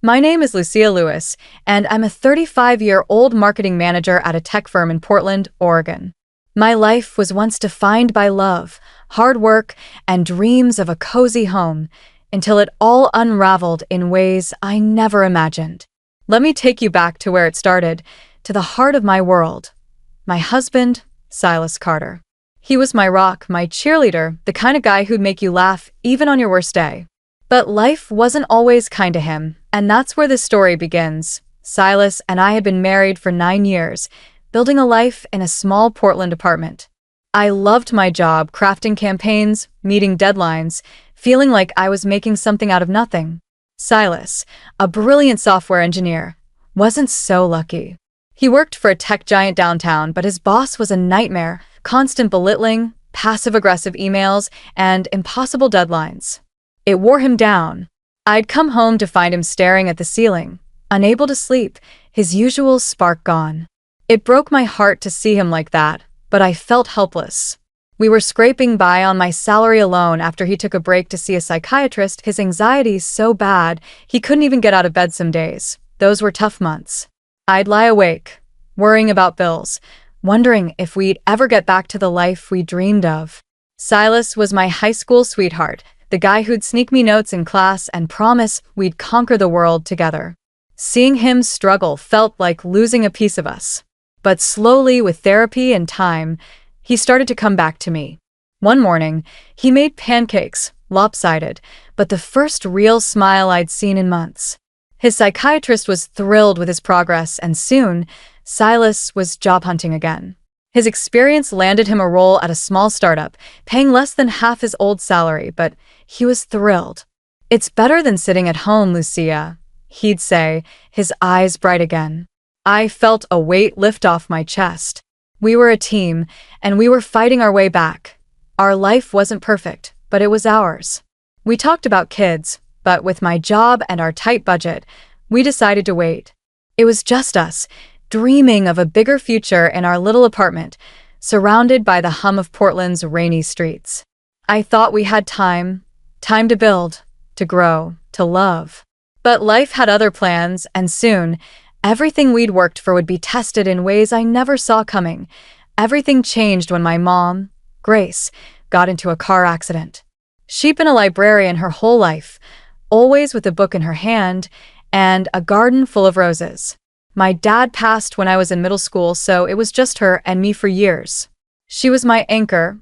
My name is Lucia Lewis, and I'm a 35-year-old marketing manager at a tech firm in Portland, Oregon. My life was once defined by love, hard work, and dreams of a cozy home, until it all unraveled in ways I never imagined. Let me take you back to where it started, to the heart of my world. My husband, Silas Carter. He was my rock, my cheerleader, the kind of guy who'd make you laugh even on your worst day. But life wasn't always kind to him, and that's where this story begins. Silas and I had been married for 9 years, building a life in a small Portland apartment. I loved my job, crafting campaigns, meeting deadlines, feeling like I was making something out of nothing. Silas, a brilliant software engineer, wasn't so lucky. He worked for a tech giant downtown, but his boss was a nightmare, constant belittling, passive-aggressive emails, and impossible deadlines. It wore him down. I'd come home to find him staring at the ceiling, unable to sleep, his usual spark gone. It broke my heart to see him like that, but I felt helpless. We were scraping by on my salary alone after he took a break to see a psychiatrist. His anxiety's so bad, he couldn't even get out of bed some days. Those were tough months. I'd lie awake, worrying about bills, wondering if we'd ever get back to the life we dreamed of. Silas was my high school sweetheart, the guy who'd sneak me notes in class and promise we'd conquer the world together. Seeing him struggle felt like losing a piece of us. But slowly, with therapy and time, he started to come back to me. One morning, he made pancakes, lopsided, but the first real smile I'd seen in months. His psychiatrist was thrilled with his progress, and soon, Silas was job hunting again. His experience landed him a role at a small startup, paying less than half his old salary, but he was thrilled. "It's better than sitting at home, Lucia," he'd say, his eyes bright again. I felt a weight lift off my chest. We were a team, and we were fighting our way back. Our life wasn't perfect, but it was ours. We talked about kids, but with my job and our tight budget, we decided to wait. It was just us, dreaming of a bigger future in our little apartment, surrounded by the hum of Portland's rainy streets. I thought we had time to build, to grow, to love. But life had other plans, and soon, everything we'd worked for would be tested in ways I never saw coming. Everything changed when my mom, Grace, got into a car accident. She'd been a librarian her whole life, always with a book in her hand and a garden full of roses. My dad passed when I was in middle school, so it was just her and me for years. She was my anchor,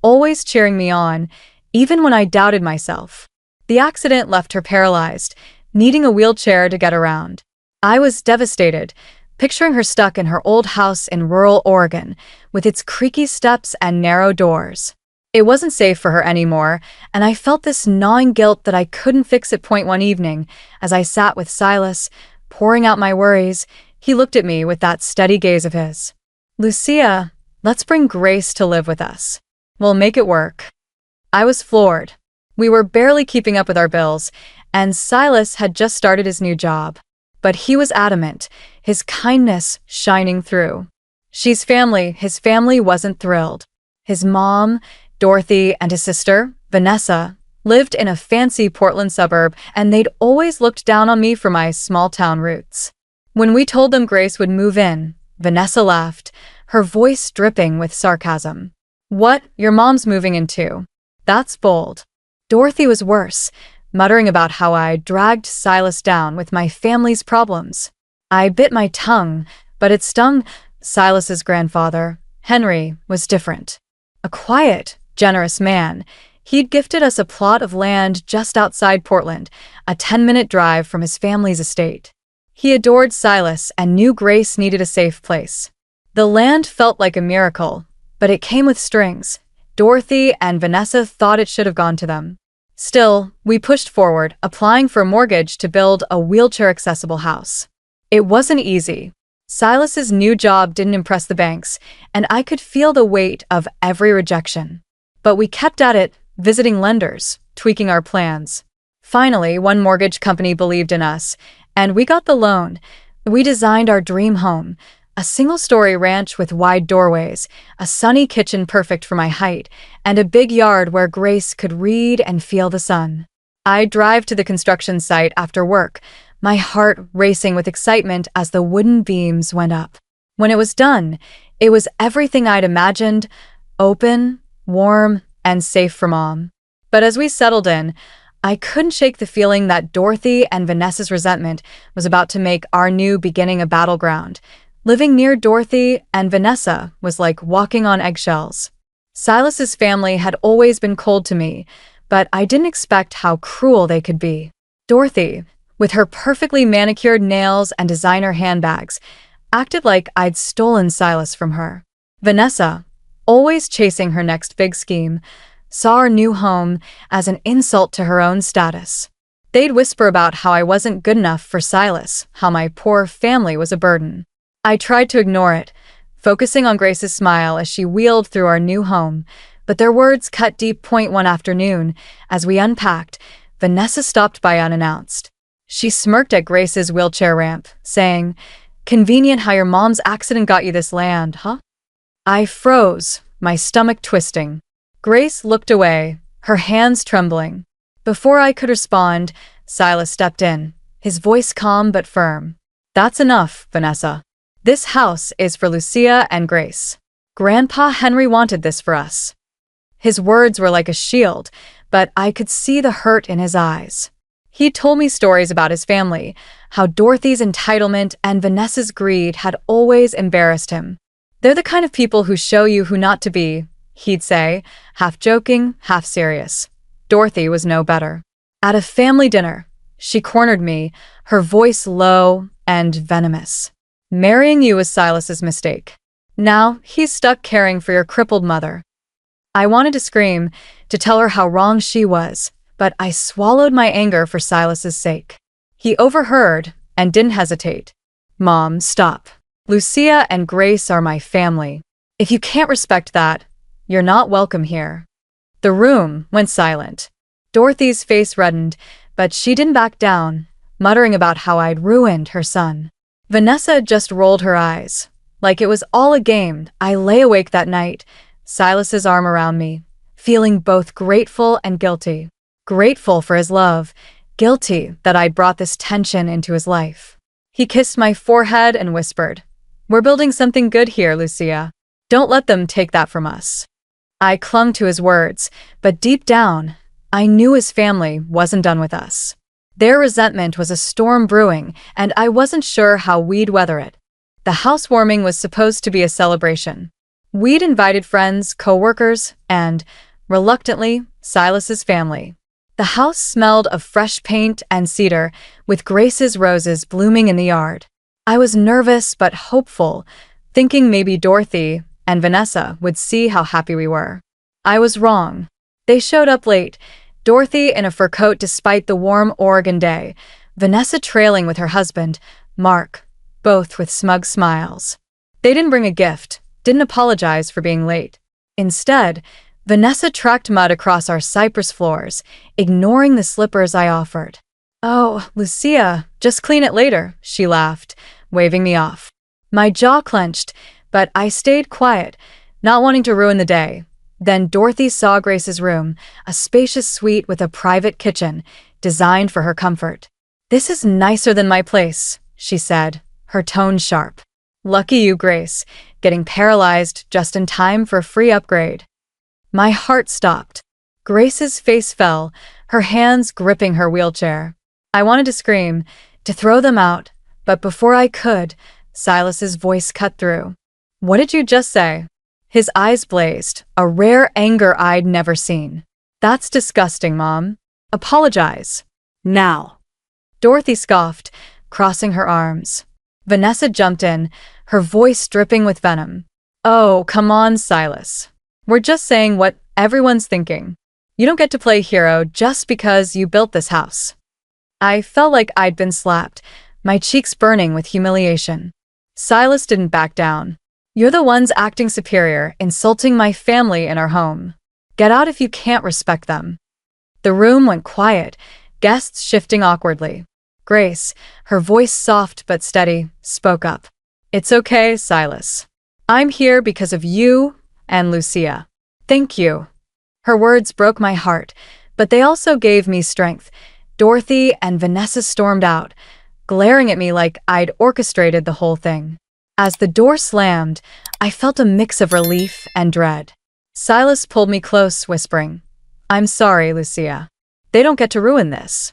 always cheering me on, even when I doubted myself. The accident left her paralyzed, needing a wheelchair to get around. I was devastated, picturing her stuck in her old house in rural Oregon, with its creaky steps and narrow doors. It wasn't safe for her anymore, and I felt this gnawing guilt that I couldn't fix it. One evening, as I sat with Silas, pouring out my worries, he looked at me with that steady gaze of his. "Lucia, let's bring Grace to live with us. We'll make it work." I was floored. We were barely keeping up with our bills, and Silas had just started his new job. But he was adamant, his kindness shining through. His family wasn't thrilled. His mom, Dorothy, and his sister, Vanessa, lived in a fancy Portland suburb, and they'd always looked down on me for my small-town roots. When we told them Grace would move in, Vanessa laughed, her voice dripping with sarcasm. "What? Your mom's moving in too? That's bold." Dorothy was worse, muttering about how I dragged Silas down with my family's problems. I bit my tongue, but it stung. Silas's grandfather, Henry, was different. A quiet, generous man. He'd gifted us a plot of land just outside Portland, a 10-minute drive from his family's estate. He adored Silas and knew Grace needed a safe place. The land felt like a miracle, but it came with strings. Dorothy and Vanessa thought it should have gone to them. Still, we pushed forward, applying for a mortgage to build a wheelchair-accessible house. It wasn't easy. Silas's new job didn't impress the banks, and I could feel the weight of every rejection. But we kept at it, visiting lenders, tweaking our plans. Finally, one mortgage company believed in us, and we got the loan. We designed our dream home, a single-story ranch with wide doorways, a sunny kitchen perfect for my height, and a big yard where Grace could read and feel the sun. I'd drive to the construction site after work, my heart racing with excitement as the wooden beams went up. When it was done, it was everything I'd imagined: open, warm, and safe for Mom. But as we settled in, I couldn't shake the feeling that Dorothy and Vanessa's resentment was about to make our new beginning a battleground. Living near Dorothy and Vanessa was like walking on eggshells. Silas's family had always been cold to me, but I didn't expect how cruel they could be. Dorothy, with her perfectly manicured nails and designer handbags, acted like I'd stolen Silas from her. Vanessa, always chasing her next big scheme, saw our new home as an insult to her own status. They'd whisper about how I wasn't good enough for Silas, how my poor family was a burden. I tried to ignore it, focusing on Grace's smile as she wheeled through our new home, but their words cut deep. One afternoon, as we unpacked, Vanessa stopped by unannounced. She smirked at Grace's wheelchair ramp, saying, "Convenient how your mom's accident got you this land, huh?" I froze, my stomach twisting. Grace looked away, her hands trembling. Before I could respond, Silas stepped in, his voice calm but firm. "That's enough, Vanessa. This house is for Lucia and Grace. Grandpa Henry wanted this for us." His words were like a shield, but I could see the hurt in his eyes. He told me stories about his family, how Dorothy's entitlement and Vanessa's greed had always embarrassed him. "They're the kind of people who show you who not to be," he'd say, half joking, half serious. Dorothy was no better. At a family dinner, she cornered me, her voice low and venomous. "Marrying you was Silas's mistake. Now he's stuck caring for your crippled mother." I wanted to scream, to tell her how wrong she was, but I swallowed my anger for Silas's sake. He overheard and didn't hesitate. "Mom, stop. Lucia and Grace are my family. If you can't respect that, you're not welcome here." The room went silent. Dorothy's face reddened, but she didn't back down, muttering about how I'd ruined her son. Vanessa just rolled her eyes. Like it was all a game, I lay awake that night, Silas's arm around me, feeling both grateful and guilty. Grateful for his love, guilty that I'd brought this tension into his life. He kissed my forehead and whispered, "We're building something good here, Lucia. Don't let them take that from us." I clung to his words, but deep down, I knew his family wasn't done with us. Their resentment was a storm brewing, and I wasn't sure how we'd weather it. The housewarming was supposed to be a celebration. We'd invited friends, co-workers, and, reluctantly, Silas's family. The house smelled of fresh paint and cedar, with Grace's roses blooming in the yard. I was nervous but hopeful, thinking maybe Dorothy and Vanessa would see how happy we were. I was wrong. They showed up late, Dorothy in a fur coat despite the warm Oregon day, Vanessa trailing with her husband, Mark, both with smug smiles. They didn't bring a gift, didn't apologize for being late. Instead, Vanessa tracked mud across our cypress floors, ignoring the slippers I offered. "Oh, Lucia, just clean it later," she laughed, waving me off. My jaw clenched, but I stayed quiet, not wanting to ruin the day. Then Dorothy saw Grace's room, a spacious suite with a private kitchen, designed for her comfort. "This is nicer than my place," she said, her tone sharp. "Lucky you, Grace, getting paralyzed just in time for a free upgrade." My heart stopped. Grace's face fell, her hands gripping her wheelchair. I wanted to scream, to throw them out, but before I could, Silas's voice cut through. "What did you just say?" His eyes blazed, a rare anger I'd never seen. "That's disgusting, Mom. Apologize. Now." Dorothy scoffed, crossing her arms. Vanessa jumped in, her voice dripping with venom. "Oh, come on, Silas. We're just saying what everyone's thinking. You don't get to play hero just because you built this house." I felt like I'd been slapped, my cheeks burning with humiliation. Silas didn't back down. "You're the ones acting superior, insulting my family in our home. Get out if you can't respect them." The room went quiet, guests shifting awkwardly. Grace, her voice soft but steady, spoke up. "It's okay, Silas. I'm here because of you and Lucia. Thank you." Her words broke my heart, but they also gave me strength. Dorothy and Vanessa stormed out, glaring at me like I'd orchestrated the whole thing. As the door slammed, I felt a mix of relief and dread. Silas pulled me close, whispering, "I'm sorry, Lucia. They don't get to ruin this."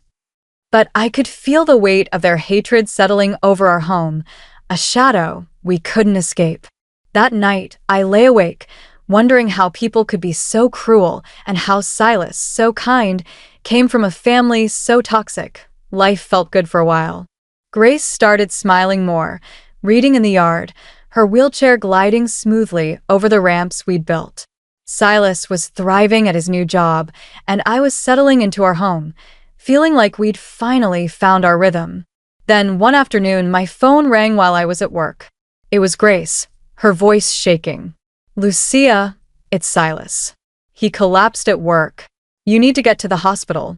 But I could feel the weight of their hatred settling over our home, a shadow we couldn't escape. That night, I lay awake, wondering how people could be so cruel and how Silas, so kind, came from a family so toxic. Life felt good for a while. Grace started smiling more, reading in the yard, her wheelchair gliding smoothly over the ramps we'd built. Silas was thriving at his new job, and I was settling into our home, feeling like we'd finally found our rhythm. Then, one afternoon, my phone rang while I was at work. It was Grace, her voice shaking. "Lucia, it's Silas. He collapsed at work. You need to get to the hospital."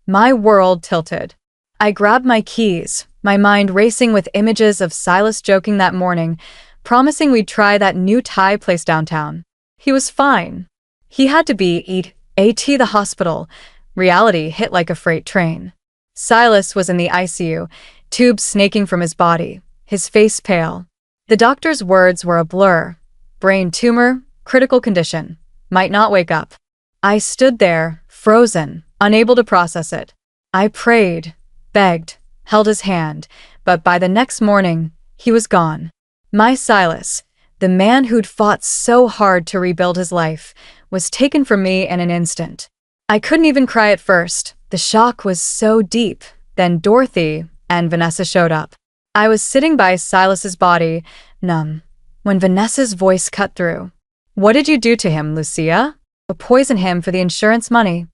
My world tilted. I grabbed my keys, my mind racing with images of Silas joking that morning, promising we'd try that new Thai place downtown. He was fine. He had to be at the hospital. Reality hit like a freight train. Silas was in the ICU, tubes snaking from his body, his face pale. The doctor's words were a blur. Brain tumor, critical condition, might not wake up. I stood there, frozen, unable to process it. I prayed, begged, held his hand, but by the next morning, he was gone. My Silas, the man who'd fought so hard to rebuild his life, was taken from me in an instant. I couldn't even cry at first. The shock was so deep. Then Dorothy and Vanessa showed up. I was sitting by Silas's body, numb, when Vanessa's voice cut through. "What did you do to him, Lucia?" "Poison him for the insurance money."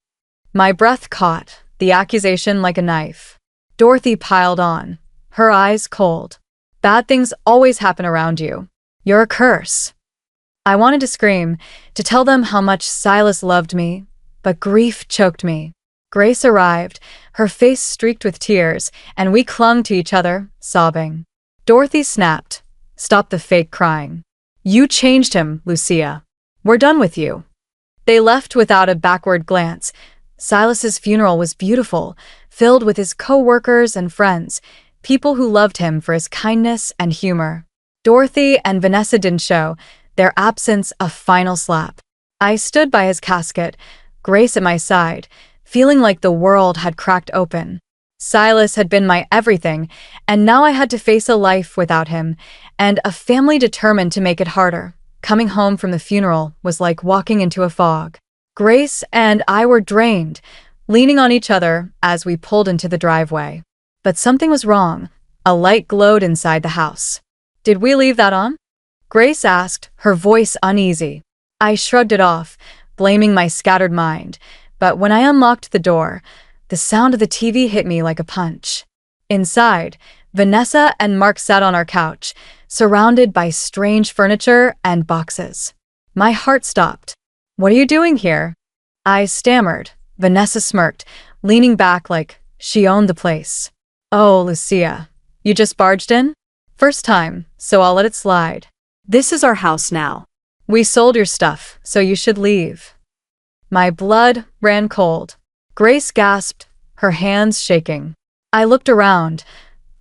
My breath caught, the accusation like a knife. Dorothy piled on, her eyes cold. "Bad things always happen around you. You're a curse." I wanted to scream, to tell them how much Silas loved me, but grief choked me. Grace arrived, her face streaked with tears, and we clung to each other, sobbing. Dorothy snapped, "Stop the fake crying. You changed him, Lucia. We're done with you." They left without a backward glance. Silas's funeral was beautiful, filled with his co-workers and friends, people who loved him for his kindness and humor. Dorothy and Vanessa didn't show, their absence a final slap. I stood by his casket, Grace at my side, feeling like the world had cracked open. Silas had been my everything, and now I had to face a life without him, and a family determined to make it harder. Coming home from the funeral was like walking into a fog. Grace and I were drained, leaning on each other as we pulled into the driveway. But something was wrong. A light glowed inside the house. "Did we leave that on?" Grace asked, her voice uneasy. I shrugged it off, blaming my scattered mind, but when I unlocked the door, the sound of the TV hit me like a punch. Inside, Vanessa and Mark sat on our couch, surrounded by strange furniture and boxes. My heart stopped. "What are you doing here?" I stammered. Vanessa smirked, leaning back like she owned the place. "Oh, Lucia, you just barged in? First time, so I'll let it slide. This is our house now. We sold your stuff, so you should leave." My blood ran cold. Grace gasped, her hands shaking. I looked around.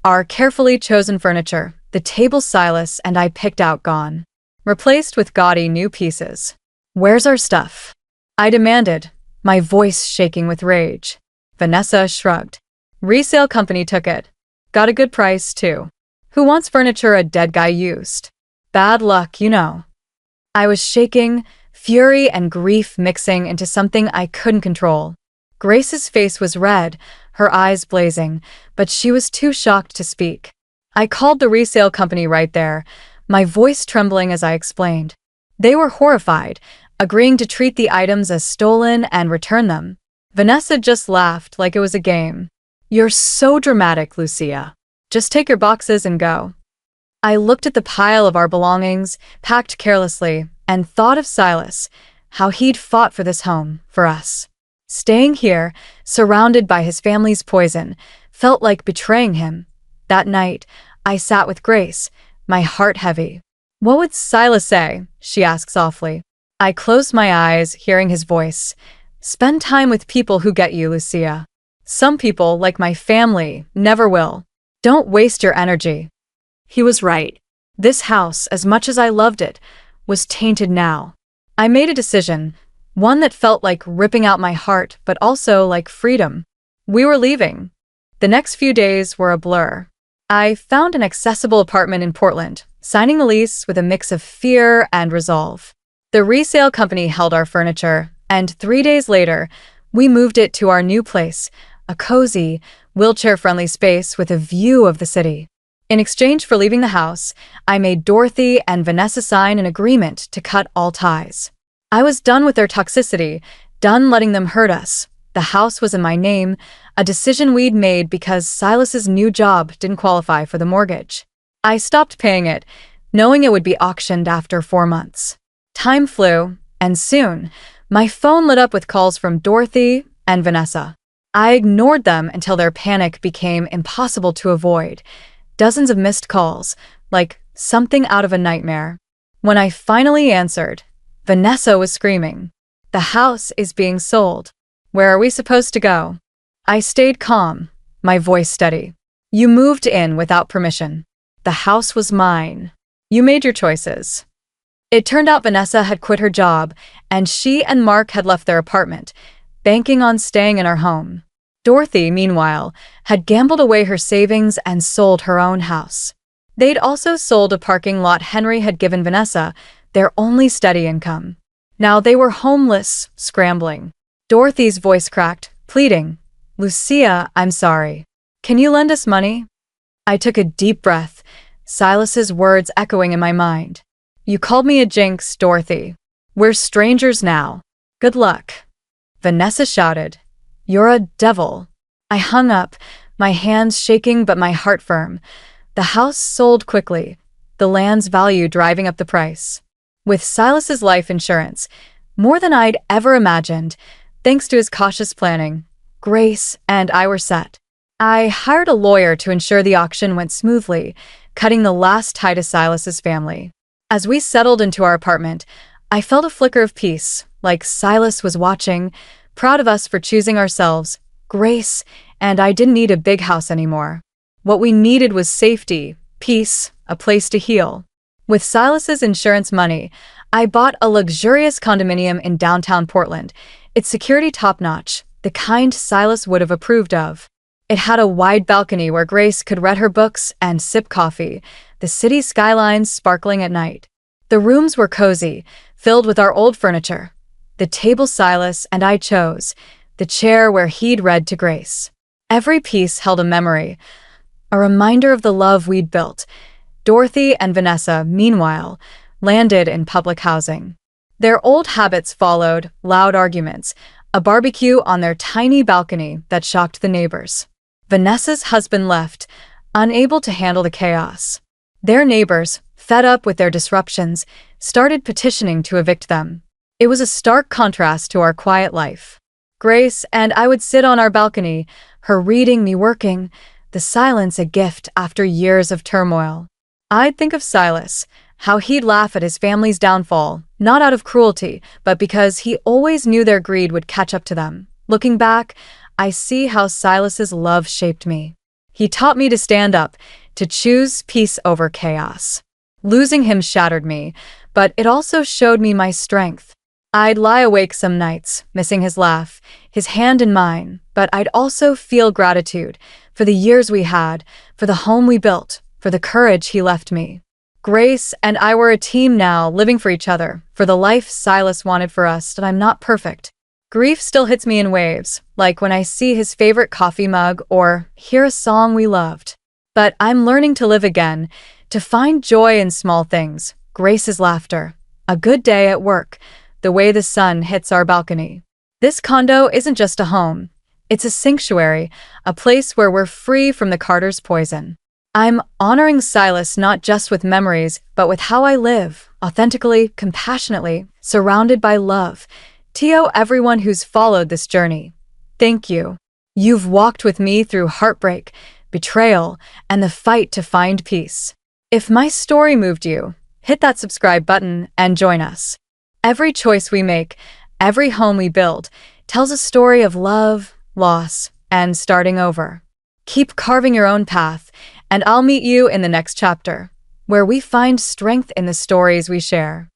Our carefully chosen furniture, the table Silas and I picked out gone, replaced with gaudy new pieces. "Where's our stuff?" I demanded, my voice shaking with rage. Vanessa shrugged. "Resale company took it. Got a good price, too. Who wants furniture a dead guy used? Bad luck, you know." I was shaking, fury and grief mixing into something I couldn't control. Grace's face was red, her eyes blazing, but she was too shocked to speak. I called the resale company right there, my voice trembling as I explained. They were horrified, agreeing to treat the items as stolen and return them. Vanessa just laughed like it was a game. "You're so dramatic, Lucia. Just take your boxes and go." I looked at the pile of our belongings, packed carelessly, and thought of Silas, how he'd fought for this home, for us. Staying here, surrounded by his family's poison, felt like betraying him. That night, I sat with Grace, my heart heavy. "What would Silas say?" she asked softly. I closed my eyes, hearing his voice. "Spend time with people who get you, Lucia. Some people, like my family, never will." Don't waste your energy. He was right. This house, as much as I loved it, was tainted now. I made a decision, one that felt like ripping out my heart, but also like freedom. We were leaving. The next few days were a blur. I found an accessible apartment in Portland, signing the lease with a mix of fear and resolve. The resale company held our furniture, and 3 days later, we moved it to our new place, a cozy, wheelchair-friendly space with a view of the city. In exchange for leaving the house, I made Dorothy and Vanessa sign an agreement to cut all ties. I was done with their toxicity, done letting them hurt us. The house was in my name, a decision we'd made because Silas's new job didn't qualify for the mortgage. I stopped paying it, knowing it would be auctioned after 4 months. Time flew, and soon, my phone lit up with calls from Dorothy and Vanessa. I ignored them until their panic became impossible to avoid. Dozens of missed calls, like something out of a nightmare. When I finally answered, Vanessa was screaming, "The house is being sold. Where are we supposed to go?" I stayed calm, my voice steady. "You moved in without permission. The house was mine. You made your choices." It turned out Vanessa had quit her job, and she and Mark had left their apartment, banking on staying in our home. Dorothy, meanwhile, had gambled away her savings and sold her own house. They'd also sold a parking lot Henry had given Vanessa, their only steady income. Now they were homeless, scrambling. Dorothy's voice cracked, pleading, "Lucia, I'm sorry. Can you lend us money?" I took a deep breath, Silas's words echoing in my mind. "You called me a jinx, Dorothy. We're strangers now. Good luck." Vanessa shouted, "You're a devil." I hung up, my hands shaking but my heart firm. The house sold quickly, the land's value driving up the price. With Silas's life insurance, more than I'd ever imagined, thanks to his cautious planning, Grace and I were set. I hired a lawyer to ensure the auction went smoothly, cutting the last tie to Silas's family. As we settled into our apartment, I felt a flicker of peace, like Silas was watching, proud of us for choosing ourselves. Grace and I didn't need a big house anymore. What we needed was safety, peace, a place to heal. With Silas's insurance money, I bought a luxurious condominium in downtown Portland, its security top-notch, the kind Silas would have approved of. It had a wide balcony where Grace could read her books and sip coffee, the city skylines sparkling at night. The rooms were cozy, filled with our old furniture. The table Silas and I chose, the chair where he'd read to Grace. Every piece held a memory, a reminder of the love we'd built. Dorothy and Vanessa, meanwhile, landed in public housing. Their old habits followed, loud arguments, a barbecue on their tiny balcony that shocked the neighbors. Vanessa's husband left, unable to handle the chaos. Their neighbors, fed up with their disruptions, started petitioning to evict them. It was a stark contrast to our quiet life. Grace and I would sit on our balcony, her reading, me working, the silence a gift after years of turmoil. I'd think of Silas, how he'd laugh at his family's downfall, not out of cruelty, but because he always knew their greed would catch up to them. Looking back, I see how Silas's love shaped me. He taught me to stand up, to choose peace over chaos. Losing him shattered me, but it also showed me my strength. I'd lie awake some nights, missing his laugh, his hand in mine, but I'd also feel gratitude for the years we had, for the home we built, for the courage he left me. Grace and I were a team now, living for each other, for the life Silas wanted for us, and I'm not perfect. Grief still hits me in waves, like when I see his favorite coffee mug or hear a song we loved. But I'm learning to live again, to find joy in small things, Grace's laughter, a good day at work, the way the sun hits our balcony. This condo isn't just a home. It's a sanctuary, a place where we're free from the Carter's poison. I'm honoring Silas not just with memories, but with how I live, authentically, compassionately, surrounded by love. To everyone who's followed this journey, thank you. You've walked with me through heartbreak, betrayal, and the fight to find peace. If my story moved you, hit that subscribe button and join us. Every choice we make, every home we build, tells a story of love, loss, and starting over. Keep carving your own path, and I'll meet you in the next chapter, where we find strength in the stories we share.